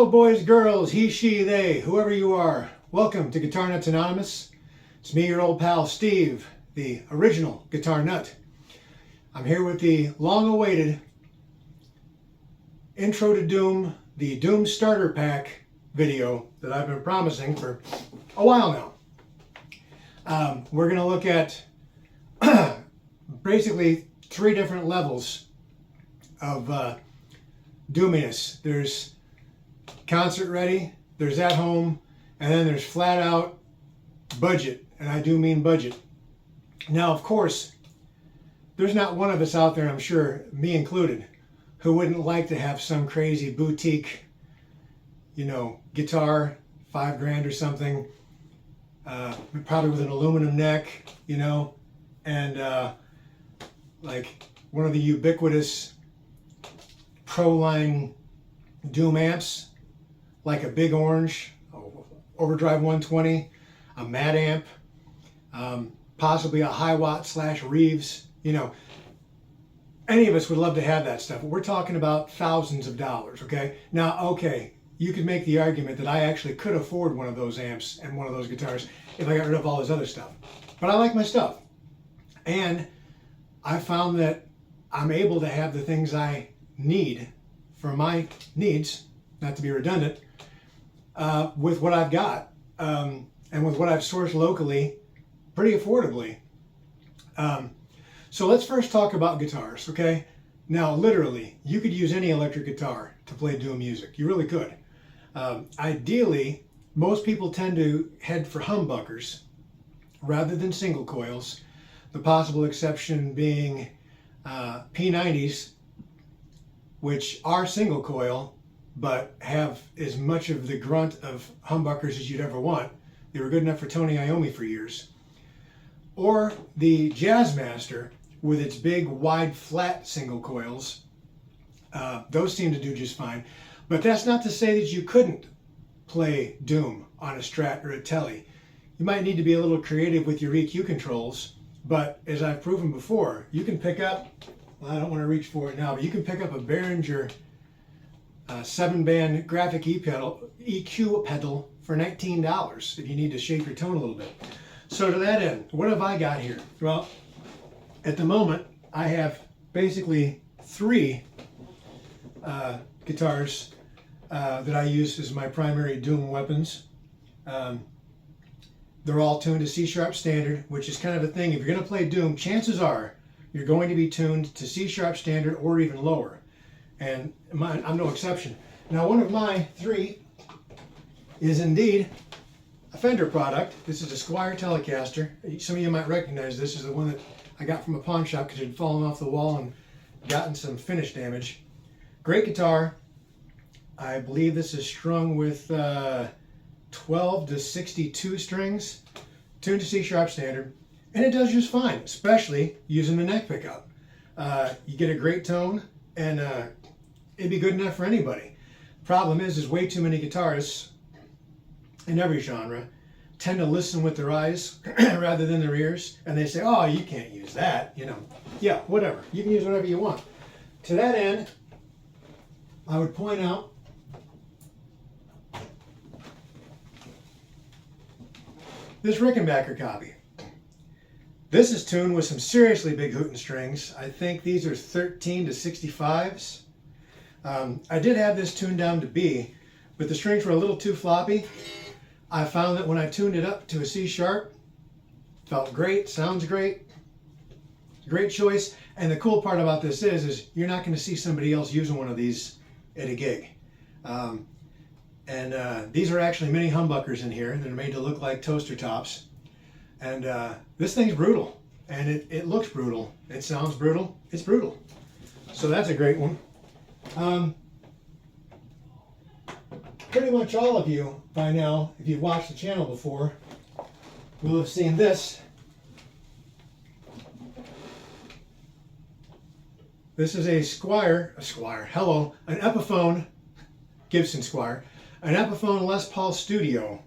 Hello boys, girls, he, she, they, whoever you are. Welcome to Guitar Nuts Anonymous. It's me, your old pal Steve, the original Guitar Nut. I'm here with the long-awaited Intro to Doom, the Doom Starter Pack video that I've been promising for a while now. We're going to look at basically 3 different levels of doominess. There's concert ready, there's at home, and then there's flat out budget, and I do mean budget. Now, of course, there's not one of us out there, I'm sure, me included, who wouldn't like to have some crazy boutique, guitar, $5 or something, probably with an aluminum neck, and like one of the ubiquitous Pro-Line Doom amps, like a Big Orange, Overdrive 120, a Mad Amp, possibly a Hiwatt / Reeves. Any of us would love to have that stuff. We're talking about thousands of dollars, okay? Now, okay, you could make the argument that I actually could afford one of those amps and one of those guitars if I got rid of all this other stuff. But I like my stuff. And I found that I'm able to have the things I need for my needs, not to be redundant, with what I've got and with what I've sourced locally pretty affordably. So let's first talk about guitars, okay? Now, literally, you could use any electric guitar to play Doom music. You really could. Ideally, most people tend to head for humbuckers rather than single coils, the possible exception being P90s, which are single coil, but have as much of the grunt of humbuckers as you'd ever want. They were good enough for Tony Iommi for years. Or the Jazzmaster with its big, wide, flat single coils. Those seem to do just fine. But that's not to say that you couldn't play Doom on a Strat or a Tele. You might need to be a little creative with your EQ controls, but as I've proven before, you can pick up, well, I don't want to reach for it now, but you can pick up a Behringer 7-band graphic EQ pedal for $19 if you need to shape your tone a little bit. So to that end, what have I got here? Well, at the moment, I have basically 3 guitars that I use as my primary Doom weapons. They're all tuned to C# standard, which is kind of a thing. If you're going to play Doom, chances are you're going to be tuned to C# standard or even lower. And I'm no exception. Now, one of my 3 is indeed a Fender product. This is a Squier Telecaster. Some of you might recognize this is the one that I got from a pawn shop because it had fallen off the wall and gotten some finish damage. Great guitar. I believe this is strung with 12 to 62 strings, tuned to C# standard, and it does just fine, especially using the neck pickup. You get a great tone, and it'd be good enough for anybody. Problem is way too many guitarists in every genre tend to listen with their eyes rather than their ears, and they say, oh, you can't use that, Yeah, whatever. You can use whatever you want. To that end, I would point out this Rickenbacker copy. This is tuned with some seriously big hootin' strings. I think these are 13 to 65s. I did have this tuned down to B, but the strings were a little too floppy. I found that when I tuned it up to a C#, felt great, sounds great, great choice. And the cool part about this is you're not going to see somebody else using one of these at a gig. These are actually mini humbuckers in here. They're made to look like toaster tops. And this thing's brutal. And it looks brutal. It sounds brutal. It's brutal. So that's a great one. Pretty much all of you by now, if you've watched the channel before, will have seen this. This is an Epiphone, Gibson Squier, an Epiphone Les Paul Studio.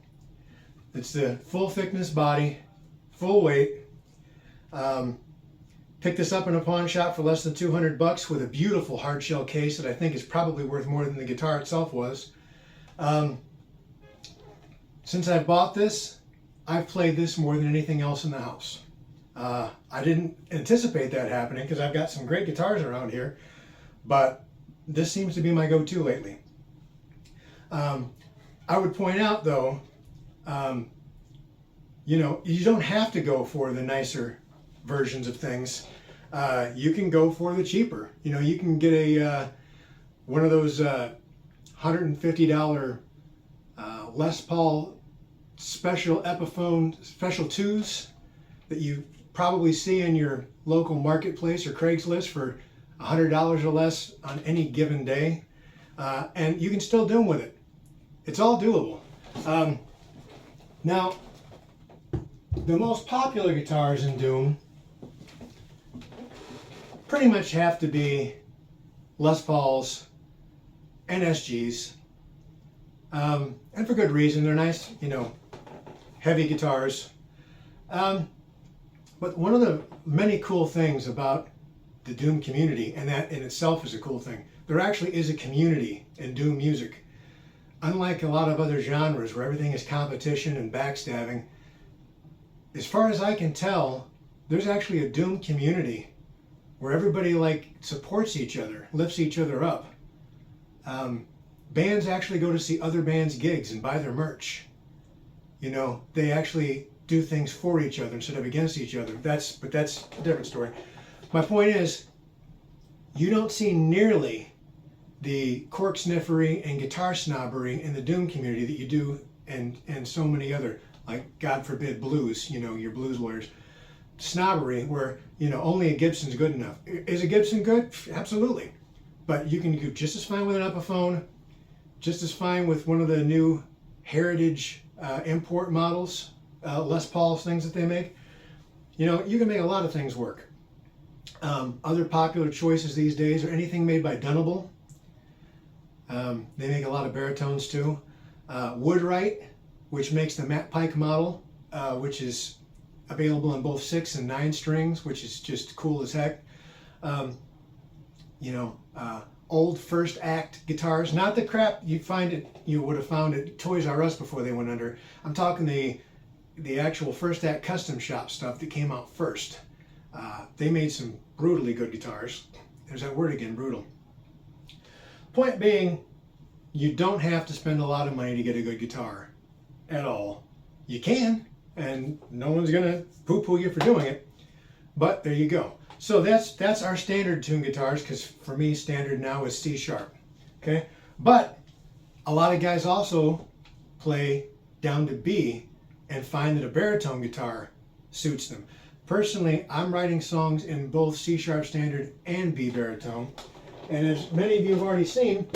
It's the full thickness body, full weight. Picked this up in a pawn shop for less than $200 with a beautiful hard shell case that I think is probably worth more than the guitar itself was. Since I bought this, I've played this more than anything else in the house. I didn't anticipate that happening because I've got some great guitars around here, but this seems to be my go-to lately. I would point out though, you know, you don't have to go for the nicer versions of things. You can go for the cheaper. You know, you can get a one of those $150 Les Paul special Epiphone Special 2s that you probably see in your local marketplace or Craigslist for $100 or less on any given day, and you can still do them with it. It's all doable. Now, the most popular guitars in Doom pretty much have to be Les Pauls and SGs, and for good reason. They're nice, you know, heavy guitars. But one of the many cool things about the Doom community, and that in itself is a cool thing, there actually is a community in Doom music. Unlike a lot of other genres where everything is competition and backstabbing, as far as I can tell, there's actually a Doom community where everybody like supports each other, lifts each other up. Bands actually go to see other bands' gigs and buy their merch. You know, they actually do things for each other instead of against each other. But that's a different story. My point is, you don't see nearly the cork sniffery and guitar snobbery in the Doom community that you do and so many other, like, God forbid, blues, you know, your blues lawyers. Snobbery where, you know, only a Gibson's good enough. Is a Gibson good? Absolutely. But you can do just as fine with an Epiphone, just as fine with one of the new Heritage import models, Les Paul's things that they make. You know, you can make a lot of things work. Other popular choices these days are anything made by Dunable. They make a lot of baritones too. Woodwright, which makes the Matt Pike model, which is available in both 6 and 9 strings, which is just cool as heck. You know, old first act guitars, not the crap you would have found at Toys R Us before they went under. I'm talking the actual first act custom shop stuff that came out first. They made some brutally good guitars. There's that word again, brutal. Point being, you don't have to spend a lot of money to get a good guitar at all. You can, and no one's gonna poo-poo you for doing it, but there you go. So that's our standard tune guitars, because for me standard now is C sharp. Okay, but a lot of guys also play down to B and find that a baritone guitar suits them. Personally, I'm writing songs in both C sharp standard and B baritone, and as many of you have already seen,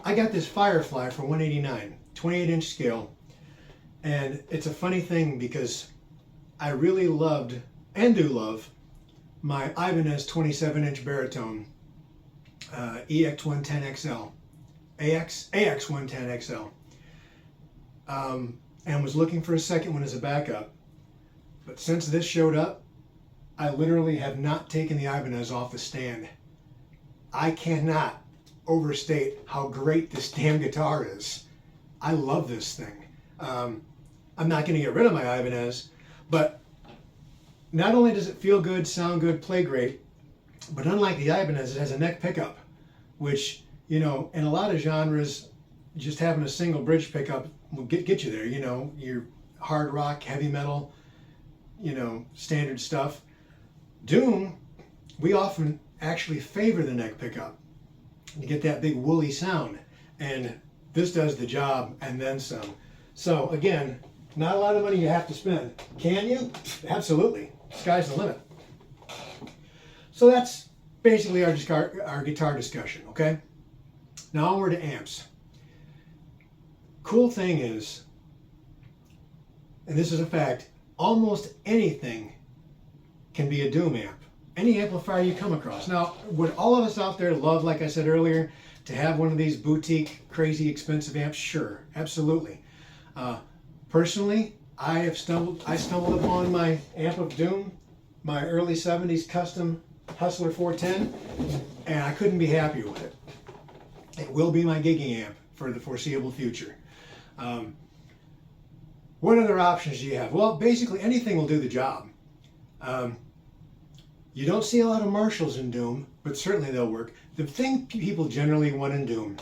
I got this Firefly for $189, 28-inch scale, and it's a funny thing because I really loved and do love my Ibanez 27-inch baritone EX110XL, AX110XL, and was looking for a second one as a backup. But since this showed up, I literally have not taken the Ibanez off the stand. I cannot overstate how great this damn guitar is. I love this thing. I'm not going to get rid of my Ibanez, but not only does it feel good, sound good, play great, but unlike the Ibanez, it has a neck pickup, which, you know, in a lot of genres, just having a single bridge pickup will get you there. You know, your hard rock, heavy metal, you know, standard stuff. Doom, we often actually favor the neck pickup to get that big woolly sound, and this does the job and then some. So again, not a lot of money you have to spend. Can you? Absolutely. Sky's the limit. So that's basically our guitar discussion, okay? Now onward to amps. Cool thing is, and this is a fact, almost anything can be a Doom amp. Any amplifier you come across. Now, would all of us out there love, like I said earlier, to have one of these boutique, crazy expensive amps? Sure, absolutely. Personally, I stumbled upon my amp of Doom, my early 70s custom Hustler 410, and I couldn't be happier with it. It will be my gigging amp for the foreseeable future. What other options do you have? Well, basically anything will do the job. You don't see a lot of Marshalls in Doom, but certainly they'll work. The thing people generally want in Doom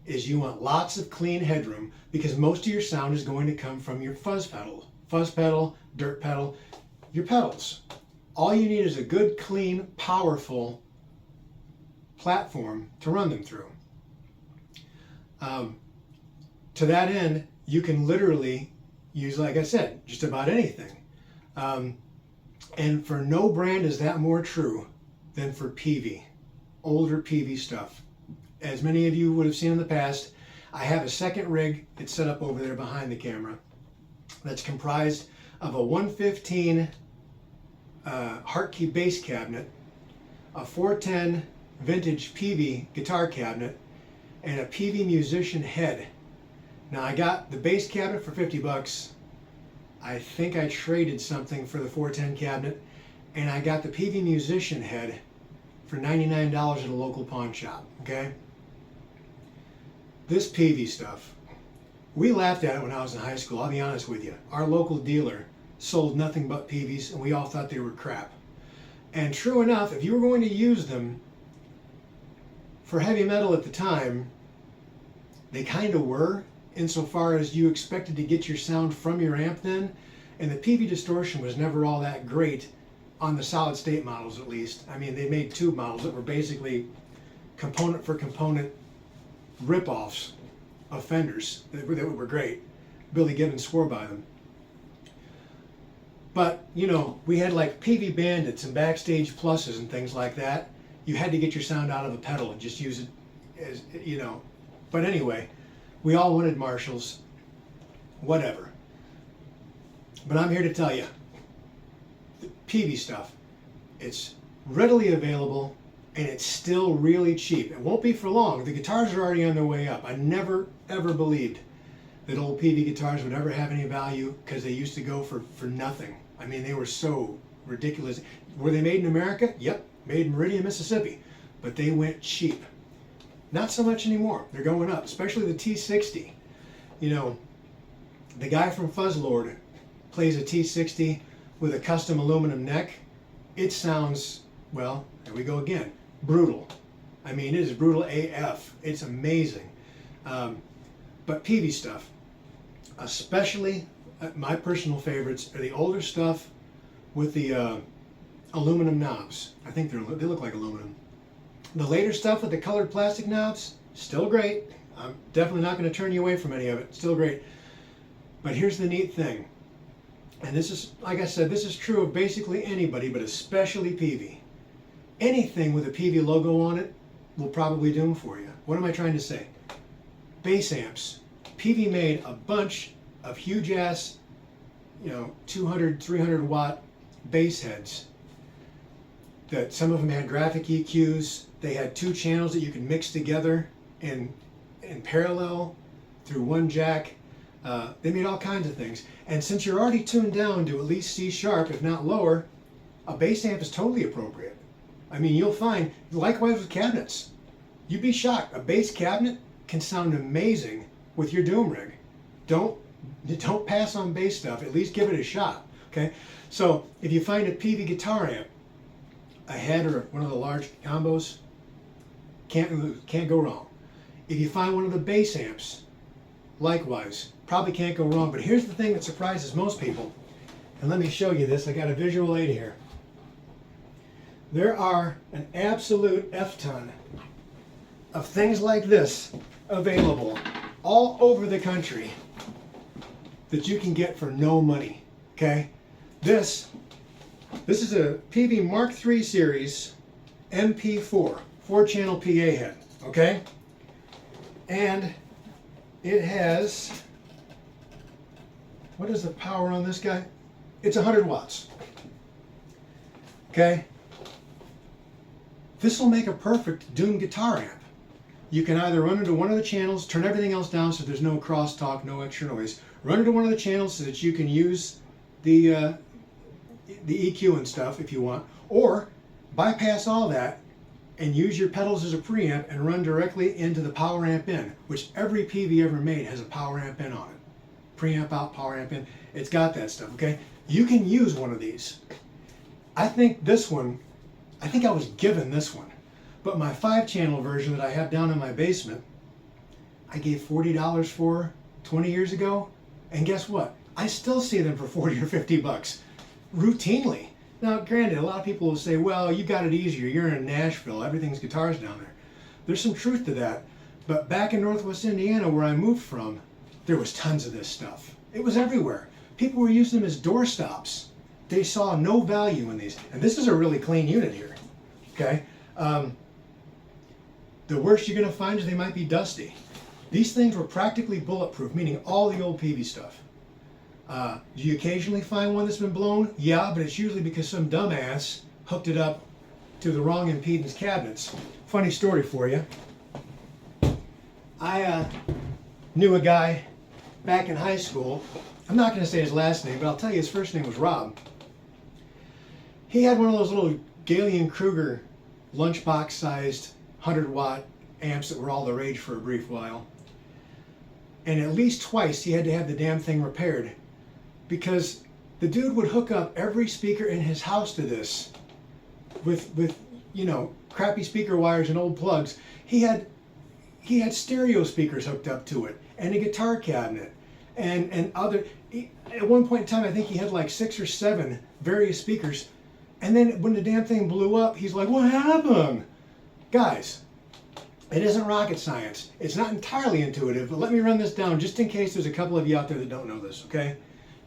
is you want lots of clean headroom, because most of your sound is going to come from your fuzz pedal, dirt pedal, your pedals. All you need is a good, clean, powerful platform to run them through. To that end, you can literally use, like I said, just about anything. And for no brand is that more true than for PV, older PV stuff. As many of you would have seen in the past, I have a second rig that's set up over there behind the camera that's comprised of a 115 Hartkey bass cabinet, a 410 vintage PV guitar cabinet, and a PV musician head. Now I got the bass cabinet for 50 bucks. I think I traded something for the 410 cabinet, and I got the PV musician head for $99 at a local pawn shop, okay? This PV stuff, we laughed at it when I was in high school, I'll be honest with you. Our local dealer sold nothing but PVs, and we all thought they were crap. And true enough, if you were going to use them for heavy metal at the time, they kind of were, insofar as you expected to get your sound from your amp then, and the PV distortion was never all that great on the solid state models, at least. I mean, they made tube models that were basically component for component rip-offs of Fenders that were great. Billy Gibbons swore by them. But, you know, we had like PV Bandits and Backstage Pluses and things like that. You had to get your sound out of a pedal and just use it as, you know. But anyway, we all wanted Marshalls, whatever. But I'm here to tell you, the PV stuff, it's readily available and it's still really cheap. It won't be for long. The guitars are already on their way up. I never, ever believed that old PV guitars would ever have any value, because they used to go for nothing. I mean, they were so ridiculous. Were they made in America? Yep, made in Meridian, Mississippi. But they went cheap. Not so much anymore. They're going up, especially the T60. You know, the guy from Fuzzlord plays a T60 with a custom aluminum neck. It sounds, well, there we go again, brutal. I mean, it is brutal AF. It's amazing. But PV stuff, especially my personal favorites, are the older stuff with the aluminum knobs. I think they look like aluminum. The later stuff with the colored plastic knobs, still great. I'm definitely not going to turn you away from any of it. Still great. But here's the neat thing. And this is, like I said, this is true of basically anybody, but especially PV. Anything with a PV logo on it will probably do them for you. What am I trying to say? Bass amps. PV made a bunch of huge ass, you know, 200, 300 watt bass heads. That some of them had graphic EQs. They had two channels that you could mix together in parallel through one jack. They made all kinds of things. And since you're already tuned down to at least C sharp, if not lower, a bass amp is totally appropriate. I mean, you'll find, likewise with cabinets. You'd be shocked. A bass cabinet can sound amazing with your Doom rig. Don't pass on bass stuff. At least give it a shot. Okay. So if you find a PV guitar amp, a head or one of the large combos, can't go wrong. If you find one of the bass amps, likewise, probably can't go wrong. But here's the thing that surprises most people, and let me show you this. I got a visual aid here. There are an absolute F-ton of things like this available all over the country that you can get for no money. Okay, this is a PV Mark III series MP4 4-channel PA head. Okay, and it has, what is the power on this guy? It's 100 watts. Okay, this will make a perfect Doom guitar amp. You can either run into one of the channels, turn everything else down so there's no crosstalk, no extra noise. Run into one of the channels so that you can use the EQ and stuff if you want, or bypass all that and use your pedals as a preamp and run directly into the power amp in, which every PV ever made has a power amp in on it. Preamp out, power amp in, it's got that stuff, okay? You can use one of these. I think this one, I think I was given this one, but my 5-channel version that I have down in my basement, I gave $40 for 20 years ago, and guess what? I still see them for 40 or 50 bucks, routinely. Now, granted, a lot of people will say, well, you got it easier. You're in Nashville. Everything's guitars down there. There's some truth to that. But back in Northwest Indiana, where I moved from, there was tons of this stuff. It was everywhere. People were using them as doorstops. They saw no value in these. And this is a really clean unit here. Okay? The worst you're going to find is they might be dusty. These things were practically bulletproof, meaning all the old PV stuff. Do you occasionally find one that's been blown? Yeah, but it's usually because some dumbass hooked it up to the wrong impedance cabinets. Funny story for you. I knew a guy back in high school. I'm not going to say his last name, but I'll tell you his first name was Rob. He had one of those little Galen-Kruger lunchbox-sized 100-watt amps that were all the rage for a brief while. And at least twice he had to have the damn thing repaired, because the dude would hook up every speaker in his house to this with you know, crappy speaker wires and old plugs. He had stereo speakers hooked up to it, and a guitar cabinet, and other. At one point in time, I think he had like 6 or 7 various speakers, and then when the damn thing blew up, he's like, "What happened?" Guys, it isn't rocket science. It's not entirely intuitive, but let me run this down just in case there's a couple of you out there that don't know this, okay?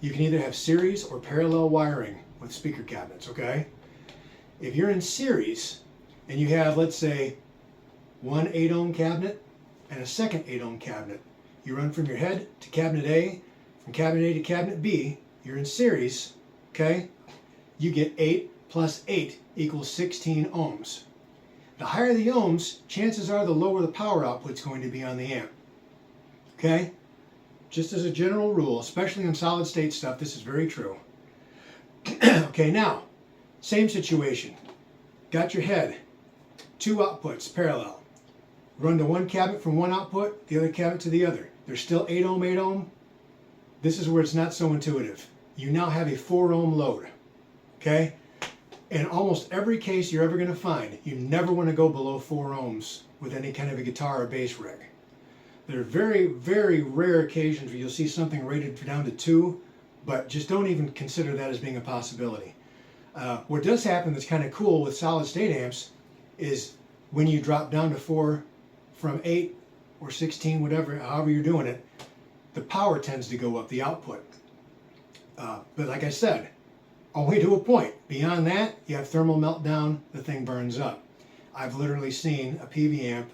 You can either have series or parallel wiring with speaker cabinets, okay? If you're in series and you have, let's say, one 8-ohm cabinet and a second 8-ohm cabinet, you run from your head to cabinet A, from cabinet A to cabinet B, you're in series, okay? You get 8 plus 8 equals 16 ohms. The higher the ohms, chances are the lower the power output's going to be on the amp. Okay? Just as a general rule, especially on solid state stuff, this is very true. Okay, now, same situation. Got your head, 2 outputs parallel. Run to one cabinet from one output, the other cabinet to the other. There's still 8 ohm, 8 ohm. This is where it's not so intuitive. You now have a 4 ohm load. Okay? In almost every case you're ever going to find, you never want to go below 4 ohms with any kind of a guitar or bass rig. There are very, very rare occasions where you'll see something rated down to 2, but just don't even consider that as being a possibility. What does happen that's kind of cool with solid state amps is when you drop down to 4 from 8 or 16, whatever, however you're doing it, the power tends to go up, the output. But like I said, only to a point. Beyond that, you have thermal meltdown, the thing burns up. I've literally seen a PV amp.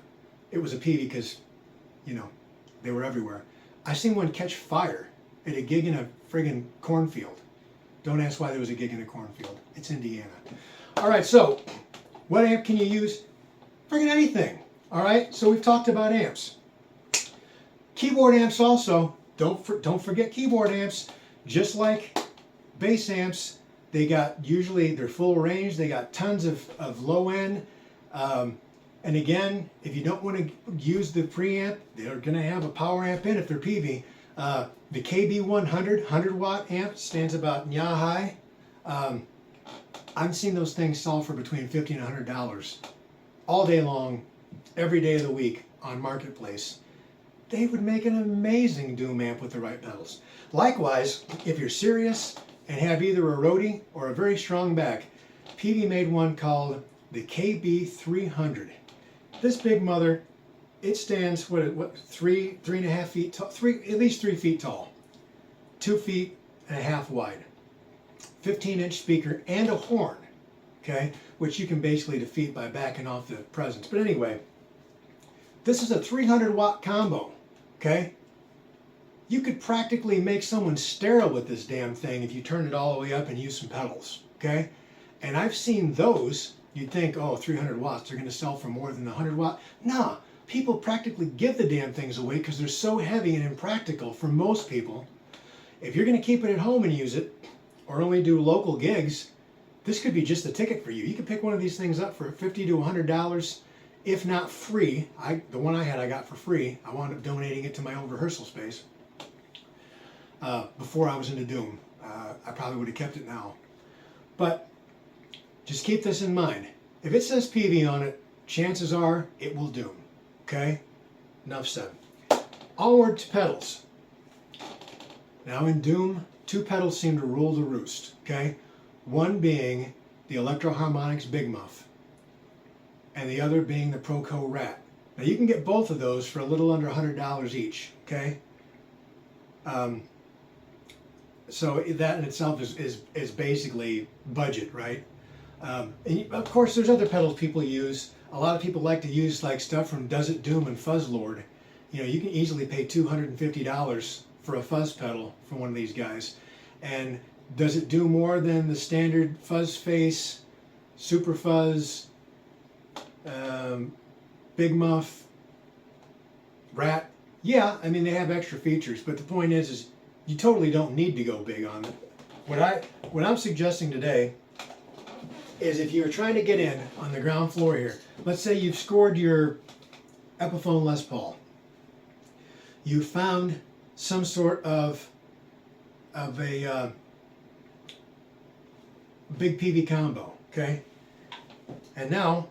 It was a PV because, you know, they were everywhere. I've seen one catch fire at a gig in a friggin' cornfield. Don't ask why there was a gig in a cornfield. It's Indiana. All right, so what amp can you use? Friggin' anything. All right, so we've talked about amps. Keyboard amps also. Don't forget keyboard amps. Just like bass amps, they got usually their full range. They got tons of low end. And again, if you don't want to use the preamp, they're going to have a power amp in if they're PV. The KB100 100-watt amp stands about nya high. I've seen those things sell for between $50 and $100 all day long, every day of the week on Marketplace. They would make an amazing Doom amp with the right pedals. Likewise, if you're serious and have either a roadie or a very strong back, PV made one called the KB300. This big mother, it stands what 3.5 feet tall, at least 3 feet tall, 2.5 feet wide, 15-inch speaker and a horn, okay, which you can basically defeat by backing off the presence. But anyway, this is a 300-watt combo, okay? You could practically make someone sterile with this damn thing if you turn it all the way up and use some pedals, okay? And I've seen those. You'd think, oh, 300 watts, they're going to sell for more than 100 watt. Nah, people practically give the damn things away because they're so heavy and impractical for most people. If you're going to keep it at home and use it, or only do local gigs, this could be just the ticket for you. You could pick one of these things up for $50 to $100, if not free. The one I had I got for free. I wound up donating it to my own rehearsal space before I was into Doom. I probably would have kept it now. But just keep this in mind. If it says PV on it, chances are it will Doom. Okay? Enough said. Onward to pedals. Now in Doom, 2 pedals seem to rule the roost. Okay? One being the Electro Harmonix Big Muff, and the other being the Proco Rat. Now you can get both of those for a little under $100 each. Okay? So that in itself is basically budget, right? And of course, there's other pedals people use. A lot of people like to use like stuff from Does It Doom and Fuzz Lord. You know, you can easily pay $250 for a fuzz pedal from one of these guys. And does it do more than the standard fuzz face, super fuzz, big muff, rat? Yeah, I mean they have extra features, but the point is you totally don't need to go big on it. What I'm suggesting today is if you're trying to get in on the ground floor here, let's say you've scored your Epiphone Les Paul. You found some sort of a big PV combo, okay? And now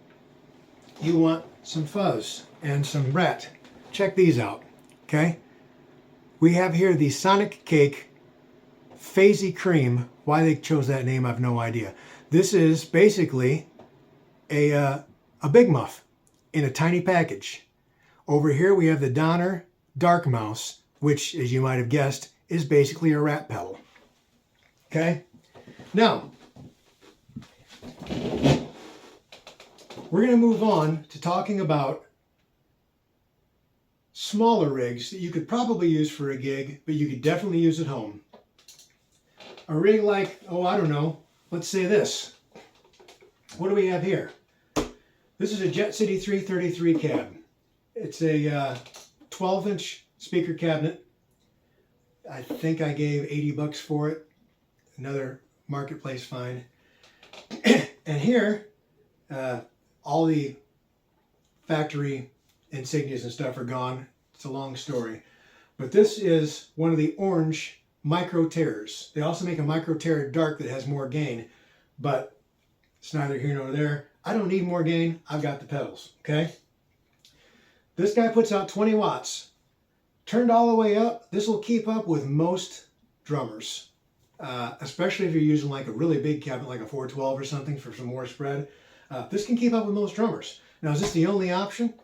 you want some fuzz and some rat. Check these out, okay? We have here the Sonic Cake Phasey Cream. Why they chose that name, I have no idea. This is basically a Big Muff in a tiny package. Over here we have the Donner Dark Mouse, which, as you might have guessed, is basically a rat pedal. Okay? Now, we're going to move on to talking about smaller rigs that you could probably use for a gig, but you could definitely use at home. A rig like, oh, I don't know, let's say this. What do we have here? This is a Jet City 333 cab. It's a 12-inch speaker cabinet. I think I gave $80 for it. Another marketplace find. And here, all the factory insignias and stuff are gone. It's a long story. But this is one of the orange Micro Terrors. They also make a Micro Terror Dark that has more gain, but it's neither here nor there. I don't need more gain. I've got the pedals, okay? This guy puts out 20 watts. Turned all the way up, this will keep up with most drummers, especially if you're using like a really big cabinet, like a 412 or something for some more spread. This can keep up with most drummers. Now, is this the only option?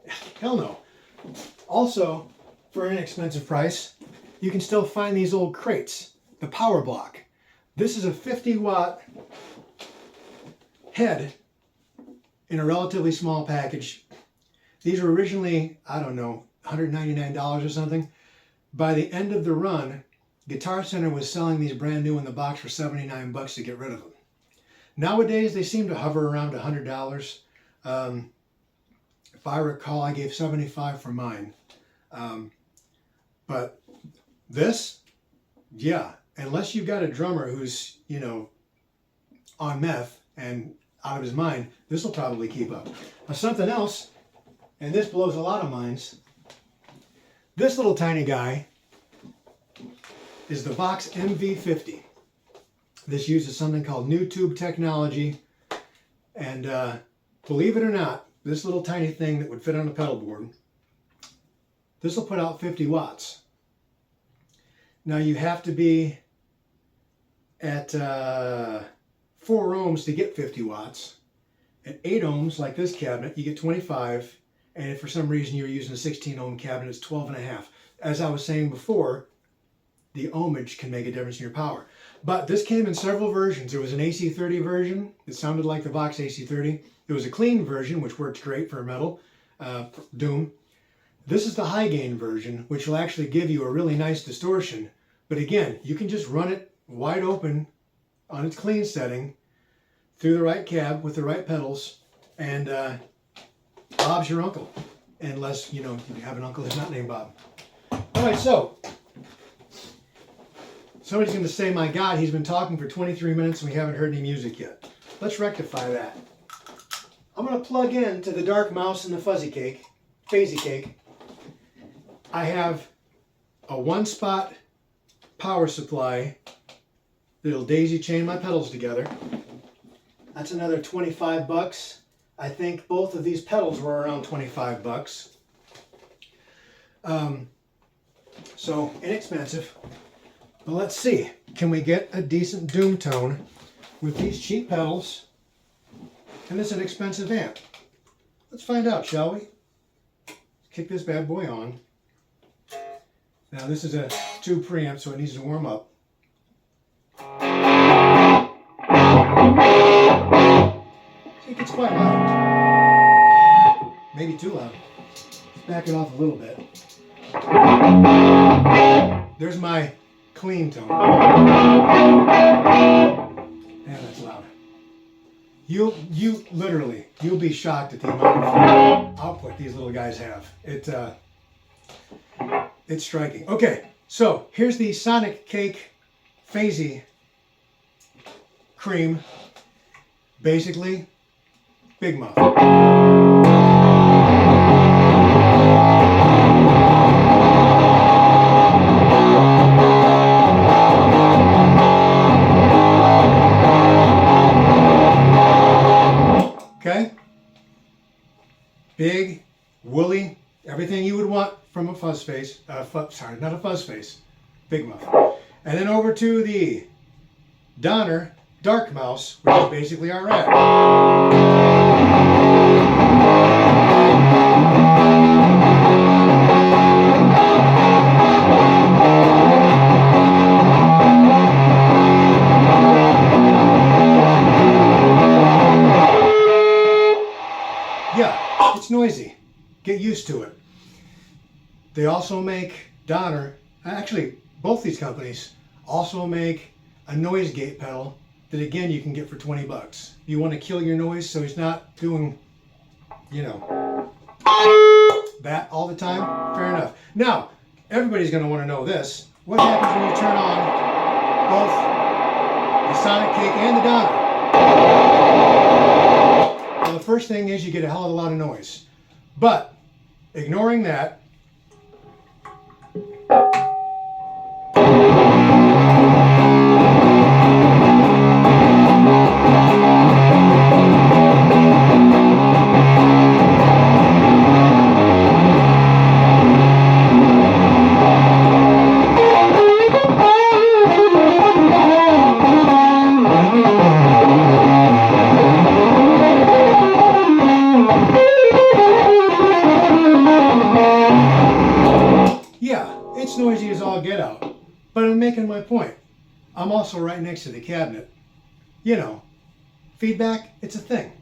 Hell no. Also, for an inexpensive price, you can still find these old crates, the Power Block. This is a 50-watt head in a relatively small package. These were originally, I don't know, $199 or something. By the end of the run, Guitar Center was selling these brand new in the box for $79 to get rid of them. Nowadays, they seem to hover around $100. If I recall, I gave $75 for mine. But this, yeah, unless you've got a drummer who's, you know, on meth and out of his mind, this will probably keep up. Now, something else, and this blows a lot of minds. This little tiny guy is the Vox MV50. This uses something called new tube technology, and believe it or not, this little tiny thing that would fit on a pedal board, this will put out 50 watts. Now you have to be at 4 ohms to get 50 watts. At 8 ohms, like this cabinet, you get 25. And if for some reason you're using a 16 ohm cabinet, it's 12.5. As I was saying before, the ohmage can make a difference in your power. But this came in several versions. There was an AC30 version that sounded like the Vox AC30. There was a clean version, which works great for metal, Doom. This is the high gain version, which will actually give you a really nice distortion. But again, you can just run it wide open on its clean setting through the right cab with the right pedals, and Bob's your uncle, unless, you know, you have an uncle who's not named Bob. All right, so somebody's going to say, my God, he's been talking for 23 minutes and we haven't heard any music yet. let's rectify that. I'm going to plug in to the dark mouse and the fuzzy cake, phasey cake. I have a 1-spot power supply that'll daisy chain my pedals together. That's another 25 bucks. I think both of these pedals were around 25 bucks. So inexpensive. But let's see, can we get a decent doom tone with these cheap pedals and this inexpensive amp? Let's find out, shall we? Kick this bad boy on. Now this is a tube preamp, so it needs to warm up. See, it gets quite loud. Maybe too loud. Let's back it off a little bit. There's my clean tone. And that's loud. You'll be shocked at the amount of output these little guys have. It's striking. Okay, so here's the Sonic Cake Phasey Cream. Basically, Big Muff. Okay? Big, woolly, everything you would want from a fuzz face. Sorry, not a fuzz face. Big Muff. And then over to the Donner Dark Mouse, which is basically our rack. Yeah, it's noisy. Get used to it. They also make Donner, actually both these companies also make a noise gate pedal that again you can get for 20 bucks. You want to kill your noise so it's not doing, you know, that all the time? Fair enough. Now, everybody's going to want to know this. What happens when you turn on both the Sonic Cake and the Donner? Well, the first thing is you get a hell of a lot of noise. But, ignoring that, it's noisy as all get out, but I'm making my point. I'm also right next to the cabinet. You know, feedback, it's a thing.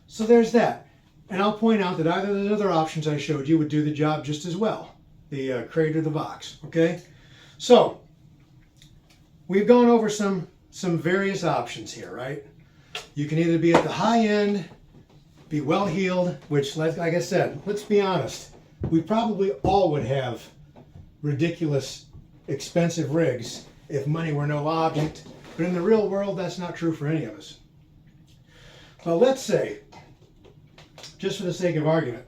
So there's that. And I'll point out that either of the other options I showed you would do the job just as well. The crate or the box, okay? So, we've gone over some various options here, right? You can either be at the high end, be well heeled, which, like I said, let's be honest, we probably all would have ridiculous, expensive rigs if money were no object. But in the real world, that's not true for any of us. But let's say, just for the sake of argument,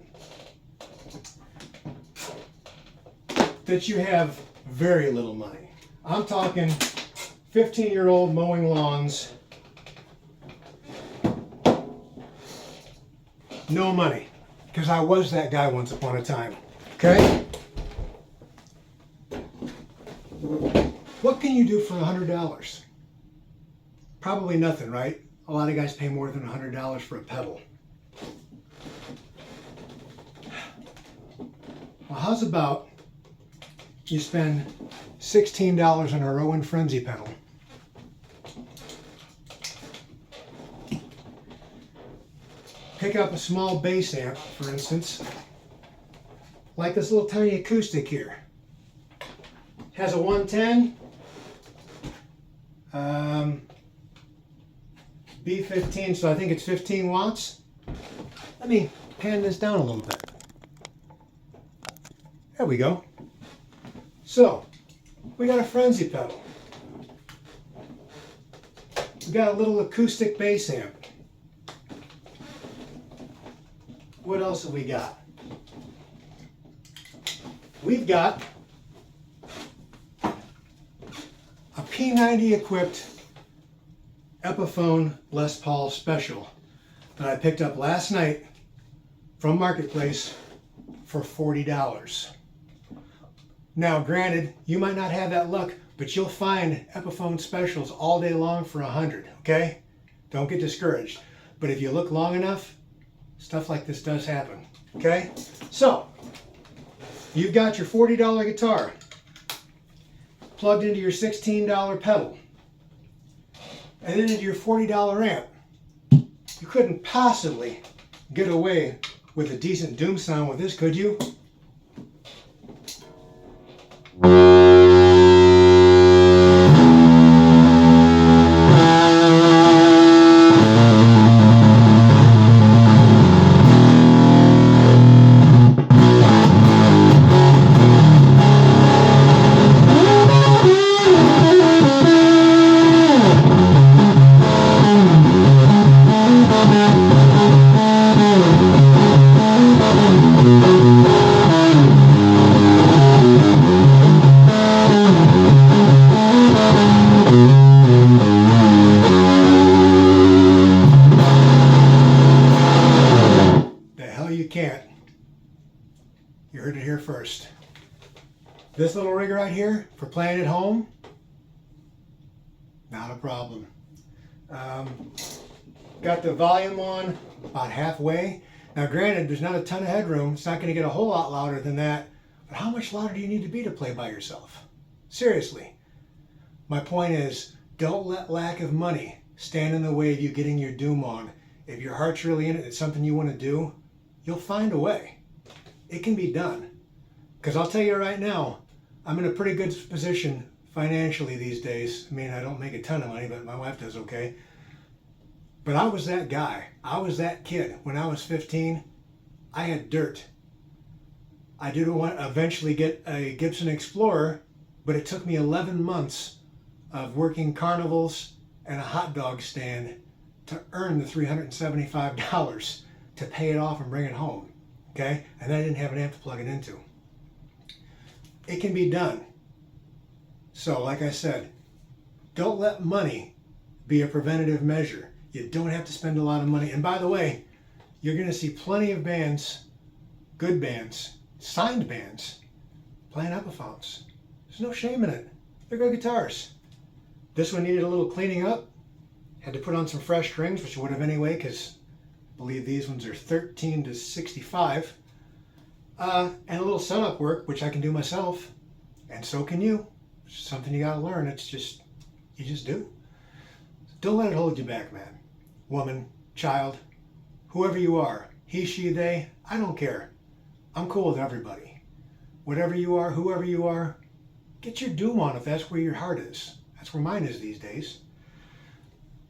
that you have very little money. I'm talking 15-year-old mowing lawns, no money, because I was that guy once upon a time, okay? What can you do for $100? Probably nothing, right? A lot of guys pay more than $100 for a pedal. Well, how's about you spend $16 on a Rowan Frenzy pedal? Pick up a small bass amp, for instance, like this little tiny acoustic here. Has a 110, B15, so I think it's 15 watts. Let me pan this down a little bit. There we go. So, we got a Frenzy pedal. We got a little acoustic bass amp. What else have we got? We've got a P90 equipped Epiphone Les Paul Special that I picked up last night from Marketplace for $40. Now, granted, you might not have that luck, but you'll find Epiphone specials all day long for $100, okay? Don't get discouraged. But if you look long enough, stuff like this does happen, okay? So, you've got your $40 guitar plugged into your $16 pedal and then into your $40 amp. You couldn't possibly get away with a decent doom sound with this, could you? You heard it here first. This little rig right here for playing at home, not a problem. Got the volume on about halfway. Now granted, there's not a ton of headroom. It's not going to get a whole lot louder than that. But how much louder do you need to be to play by yourself? Seriously. My point is, don't let lack of money stand in the way of you getting your doom on. If your heart's really in it, it's something you want to do, you'll find a way. It can be done. Because I'll tell you right now, I'm in a pretty good position financially these days. I mean, I don't make a ton of money, but my wife does okay. But I was that guy. I was that kid. When I was 15, I had dirt. I did want to eventually get a Gibson Explorer, but it took me 11 months of working carnivals and a hot dog stand to earn the $375 to pay it off and bring it home. Okay? And I didn't have an amp to plug it into. It can be done. So, like I said, don't let money be a preventative measure. You don't have to spend a lot of money. And by the way, you're going to see plenty of bands, good bands, signed bands, playing Epiphones. There's no shame in it. They're good guitars. This one needed a little cleaning up. Had to put on some fresh strings, which I would have anyway, because I believe these ones are 13 to 65. And a little setup work, which I can do myself. And so can you. It's something you got to learn. It's just, you just do. Don't let it hold you back, man. Woman, child, whoever you are, he, she, they, I don't care. I'm cool with everybody. Whatever you are, whoever you are, get your doom on if that's where your heart is. That's where mine is these days.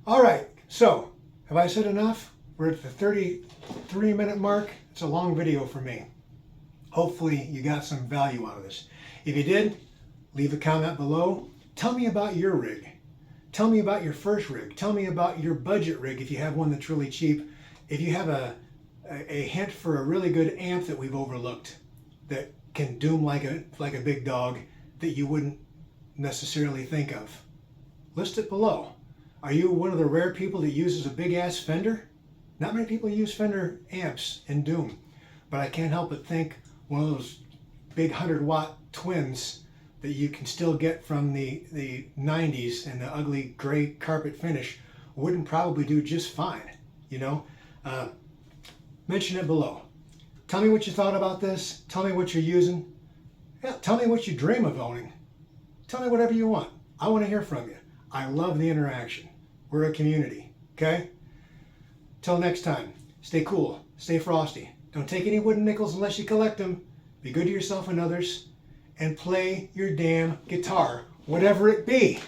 All right, so have I said enough? We're at the 33-minute mark. It's a long video for me. Hopefully you got some value out of this. If you did, leave a comment below. Tell me about your rig. Tell me about your first rig. Tell me about your budget rig if you have one that's really cheap. If you have a hint for a really good amp that we've overlooked that can doom like a big dog that you wouldn't necessarily think of, list it below. Are you one of the rare people that uses a big ass Fender? Not many people use Fender amps in doom, but I can't help but think one of those big 100-watt twins that you can still get from the 90s and the ugly gray carpet finish wouldn't probably do just fine, you know? Mention it below. Tell me what you thought about this. Tell me what you're using. Yeah, tell me what you dream of owning. Tell me whatever you want. I want to hear from you. I love the interaction. We're a community, okay? Till next time, stay cool, stay frosty. Don't take any wooden nickels unless you collect them. Be good to yourself and others. And play your damn guitar, whatever it be.